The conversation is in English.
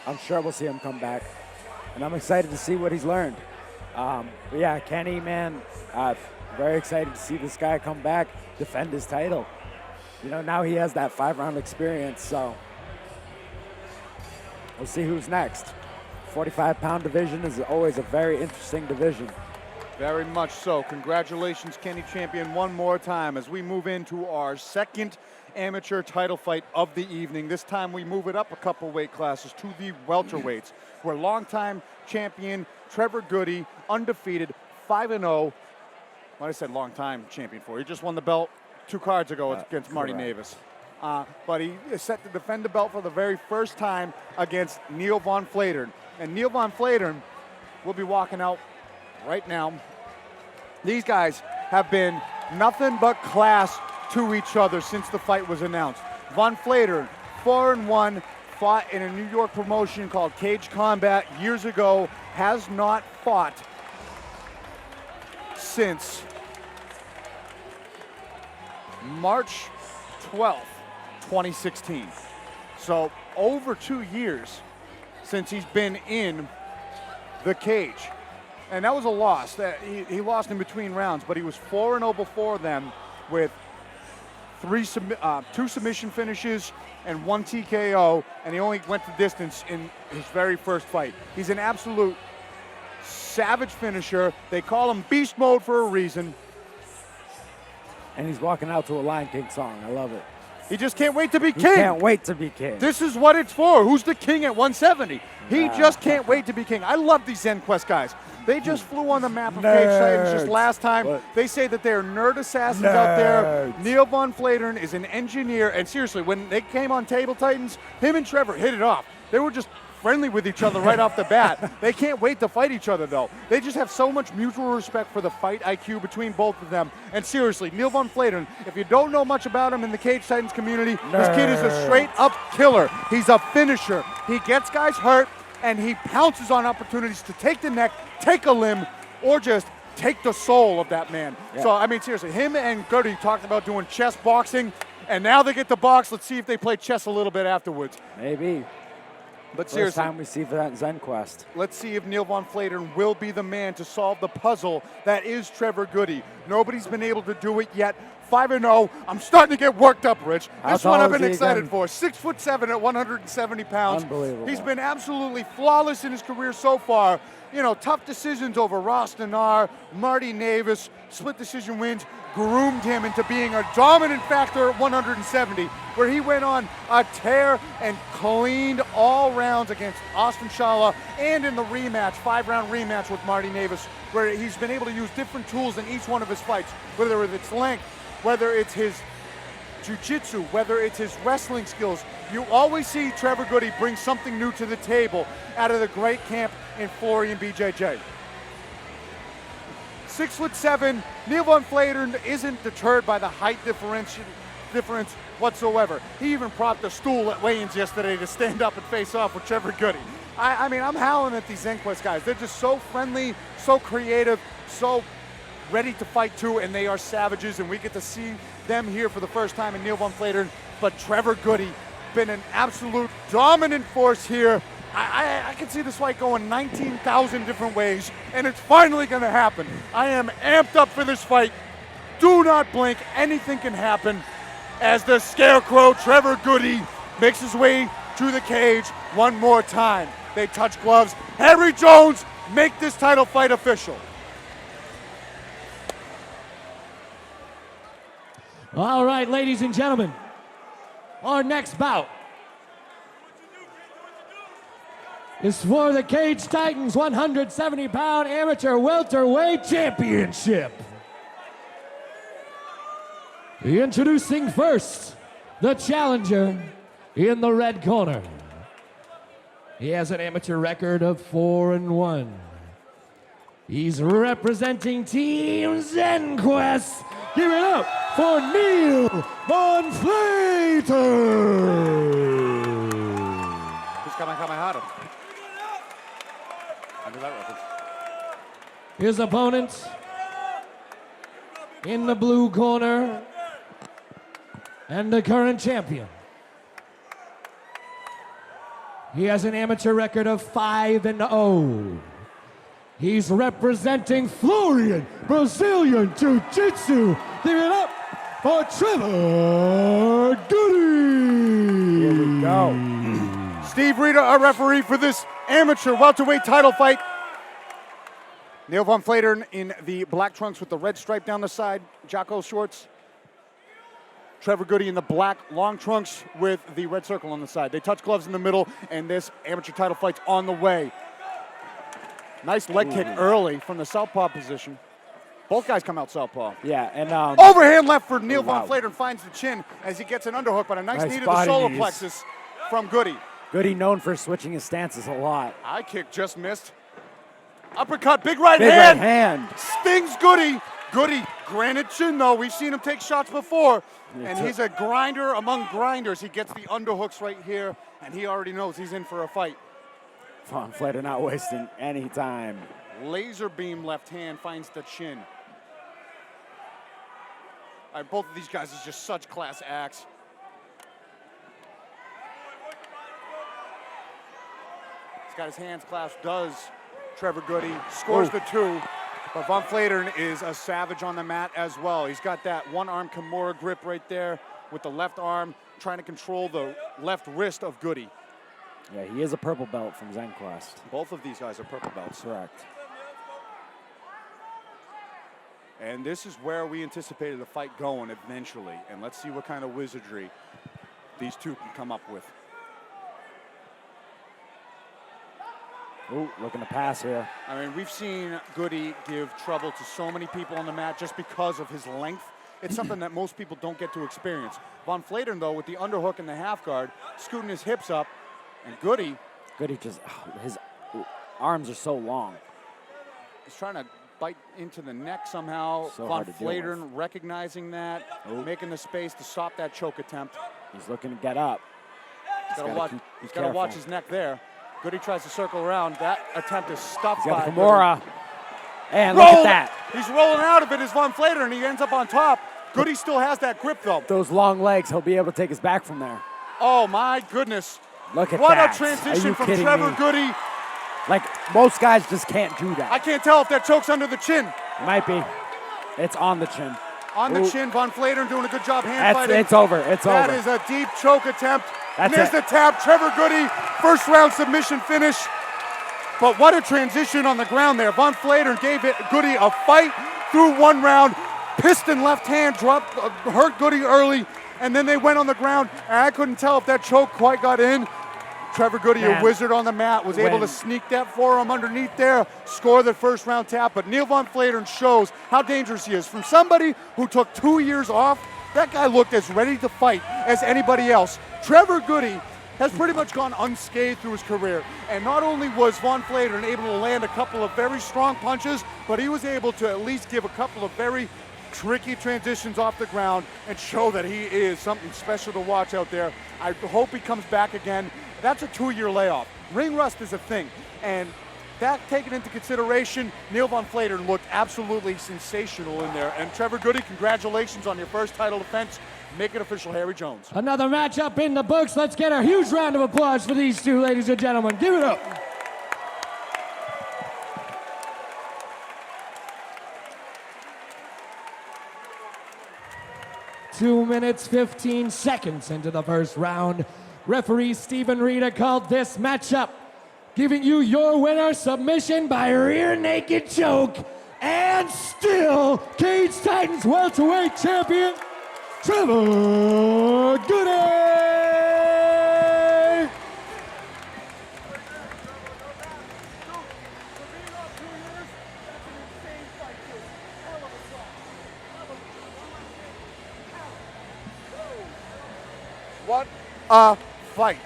I'm sure we'll see him come back. And I'm excited to see what he's learned. But yeah, Kenny, man, very excited to see this guy come back, defend his title. You know, now he has that 5-round experience, so we'll see who's next. 45-pound division is always a very interesting division. Very much so. Congratulations, Kenny Champion, one more time as we move into our second amateur title fight of the evening. This time we move it up a couple weight classes to the welterweights, where longtime champion Trevor Gudde, undefeated, 5-0. What I said longtime champion for. He just won the belt 2 cards ago against Marty Navis. But he is set to defend the belt for the very first time against Neil von Flatern. And Neil von Flatern will be walking out right now. These guys have been nothing but class to each other since the fight was announced. Von Flatern, 4-1, fought in a New York promotion called Cage Combat years ago, has not fought since March 12th, 2016. So over 2 years since he's been in the cage. And that was a loss. He lost in between rounds, but he was 4-0 before them with 2 submission finishes and 1 TKO, and he only went the distance in his very first fight. He's an absolute savage finisher. They call him Beast Mode for a reason. And he's walking out to a Lion King song. I love it. He just can't wait to be king. He can't wait to be king. This is what it's for. Who's the king at 170? He just can't wait to be king. I love these ZenQuest guys. They just flew on the map of Cage Titans just last time. What? They say that they're nerd assassins out there. Neil von Flatern is an engineer. And seriously, when they came on Table Titans, him and Trevor hit it off. They were just friendly with each other right off the bat. They can't wait to fight each other, though. They just have so much mutual respect for the fight IQ between both of them. And seriously, Neil von Flatern, if you don't know much about him in the Cage Titans community, this kid is a straight-up killer. He's a finisher. He gets guys hurt, and he pounces on opportunities to take the neck, take a limb, or just take the soul of that man. Yeah. So, I mean, seriously, him and Gudde talked about doing chess boxing, and now they get to box. Let's see if they play chess a little bit afterwards. Maybe. But First seriously, time we see for that ZenQuest. Let's see if Neil von Flatern will be the man to solve the puzzle that is Trevor Gudde. Nobody's been able to do it yet. 5-0. I'm starting to get worked up, Rich. This one I've been excited for. 6'7" at 170 pounds. Unbelievable. He's been absolutely flawless in his career so far. You know, tough decisions over Ross Dinar, Marty Navis, split decision wins, groomed him into being a dominant factor at 170, where he went on a tear and cleaned all rounds against Austin Shala, and in the rematch, 5-round rematch with Marty Navis, where he's been able to use different tools in each one of his fights, whether it's length, whether it's his jiu-jitsu, whether it's his wrestling skills. You always see Trevor Gudde bring something new to the table out of the great camp in Florian BJJ. 6'7", Neil von Flatern isn't deterred by the height difference whatsoever. He even propped a stool at weigh-ins yesterday to stand up and face off with Trevor Gudde. I mean, I'm howling at these ZenQuest guys. They're just so friendly, so creative, so ready to fight too, and they are savages, and we get to see them here for the first time in Neil von Flatern. But Trevor Gudde, been an absolute dominant force here. I can see this fight going 19,000 different ways, and it's finally going to happen. I am amped up for this fight. Do not blink. Anything can happen as the Scarecrow, Trevor Gudde, makes his way to the cage one more time. They touch gloves. Henry Jones, make this title fight official. All right, ladies and gentlemen, our next bout is for the Cage Titans 170-pound amateur welterweight championship. Introducing first, the challenger in the red corner. He has an amateur record of 4-1. He's representing Team ZenQuest. Give it up for Neil von Flatern. Who's coming harder? I knew that reference. His opponent in the blue corner and the current champion, He has an amateur record of 5-0. He's representing Florian Brazilian Jiu-Jitsu. Give it up for Trevor Gudde. Here we go. Steve Rita, our referee for this amateur welterweight title fight. Neil von Flatern in the black trunks with the red stripe down the side, Jocko shorts. Trevor Gudde in the black long trunks with the red circle on the side. They touch gloves in the middle, and this amateur title fight's on the way. Nice leg kick early from the southpaw position. Both guys come out southpaw. Yeah, and overhand left for Neil von Flatern, finds the chin as he gets an underhook, but a nice knee to the solar plexus from Gudde. Gudde known for switching his stances a lot. High kick just missed. Uppercut, big right hand. Right hand. Stings Gudde. Gudde, granted chin though. We've seen him take shots before. And he's a grinder among grinders. He gets the underhooks right here, and he already knows he's in for a fight. Von Flatern not wasting any time. Laser beam left hand finds the chin. All right, both of these guys is just such class acts. He's got his hands clasped, does Trevor Gudde, scores the 2. But von Flatern is a savage on the mat as well. He's got that one-arm Kimura grip right there with the left arm, trying to control the left wrist of Gudde. Yeah, he is a purple belt from ZenQuest. Both of these guys are purple belts. Correct. And this is where we anticipated the fight going eventually. And let's see what kind of wizardry these two can come up with. Ooh, looking to pass here. I mean, we've seen Gudde give trouble to so many people on the mat just because of his length. It's something that most people don't get to experience. Von Flatern, though, with the underhook and the half guard, scooting his hips up, and Gudde just, his arms are so long. He's trying to bite into the neck somehow. So Von hard to deal Flatern recognizing that, making the space to stop that choke attempt. He's looking to get up. He's got to watch his neck there. Gudde tries to circle around. That attempt is stopped by Kimura. And look at that. He's rolling out of it as Von Flatern, and he ends up on top. Gudde still has that grip, though. Those long legs, he'll be able to take his back from there. Oh, my goodness. Look at what that. What a transition from Trevor Gudde. Like, most guys just can't do that. I can't tell if that choke's under the chin. Might be. It's on the chin. On the chin, Von Flatern doing a good job hand fighting. It's over. It's over. That is a deep choke attempt. There's the tap. Trevor Gudde, first round submission finish. But what a transition on the ground there. Von Flatern gave Gudde a fight through one round. Piston left hand dropped, hurt Gudde early, and then they went on the ground. And I couldn't tell if that choke quite got in. Trevor Gudde, a wizard on the mat, was able to sneak that forearm underneath there, score the first round tap. But Neil von Flatern shows how dangerous he is. From somebody who took 2 years off, that guy looked as ready to fight as anybody else. Trevor Gudde has pretty much gone unscathed through his career. And not only was Von Flatern able to land a couple of very strong punches, but he was able to at least give a couple of very tricky transitions off the ground and show that he is something special to watch out there. I hope he comes back again. That's a 2-year layoff. Ring rust is a thing. And that taken into consideration, Neil von Flatern looked absolutely sensational in there. And Trevor Gudde, congratulations on your first title defense. Make it official, Harry Jones. Another matchup in the books. Let's get a huge round of applause for these two, ladies and gentlemen. Give it up. Two minutes, 15 seconds into the first round. Referee Stephen Rita called this matchup, giving you your winner, submission by rear naked choke, and still Cage Titans welterweight champion, Trevor Gudde! What a fight.